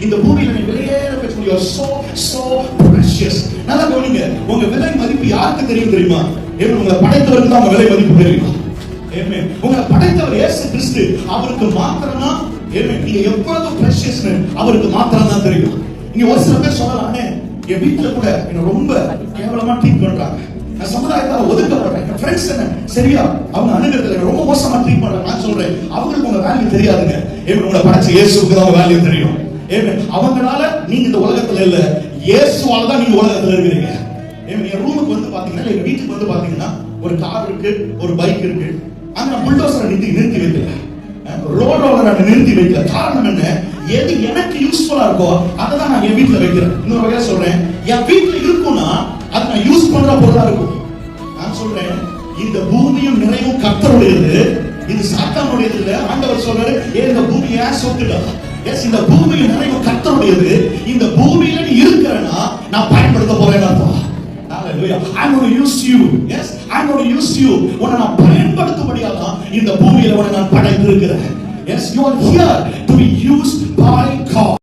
இந்த பூமியில நீ விலையேற பெற்ற you are so precious. நல்லா கவனிங்க, உங்க விலை மதிப்பு யாருக்கு தெரியும் தெரியுமா? உங்களை படைத்தவருக்கு தான் உங்க விலை மதிப்பு தெரியும். ஆமென். உங்களை படைத்தவர் இயேசு கிறிஸ்து, அவருக்கு மாத்திரம்தான் நீங்க எவ்வளவு precious அவருக்கு மாத்திரம்தான் தெரியும். இங்க ஒரு சில பேர் சொல்லலானே, என் வீட்டுல கூட என்ன ரொம்ப கேவலமா ட்ரீட் பண்றாங்க, நான் சமுதாயத்தால ஒதுக்கப்படுறேன், என் ஃப்ரெண்ட்ஸ் என்ன சரியா அவங்க அணுகிறதுல ரொம்ப மோசமா ட்ரீட் பண்றாங்க. நான் சொல்றேன், அவங்களுக்கு உங்க வேல்யூ தெரியாதுங்க. உங்களை படைச்ச இயேசுவுக்கு தான் உங்க வேல்யூ தெரியும். அவங்களால நீங்க இந்த உலகத்துல இல்ல, இயேசுவால தான் நீங்க உலகத்துல இருக்கிறீங்க. என் ரூமுக்கு வந்து பாத்தீங்கன்னா, எங்க வீட்டுக்கு வந்து பாத்தீங்கன்னா ஒரு கார் இருக்கு, ஒரு பைக் இருக்கு. அங்க நான் புல்டோசரை நிறுத்தி வைக்கல, ரோட் ரோலரை நிறுத்தி வைக்கல. காரணம் என்ன? எது எனக்கு யூஸ்ஃபுல்லா இருக்கோ அதை தான் நான் என் வீட்டுல வைக்கிறேன். இன்னொரு வகையா சொல்றேன், என் வீட்டுல இருக்கும்னா அதை நான் யூஸ் பண்ற பொருளா இருக்கும். நான் சொல்றேன், இந்த பூமியும் நிறைவும் கர்த்தருடையது, இது சாத்தானுடையது இல்ல. ஆண்டவர் சொல்றாரு, இந்த பூமி ஏன் சொத்துடா? எஸ், இந்த பூமியும் நிறைவும் கர்த்தருடையது. இந்த பூமியில நீ இருக்கிறனா நான் பயன்படுத்த போறேன் அர்த்தம். Hallelujah. I'm going to use you. Yes, I'm going to use you. உன்னை நான் பயன்படுத்தும்படியாக தான் இந்த பூமியில உன்னை நான் படைத்திருக்கிறேன். Yes, you are here to be used by God.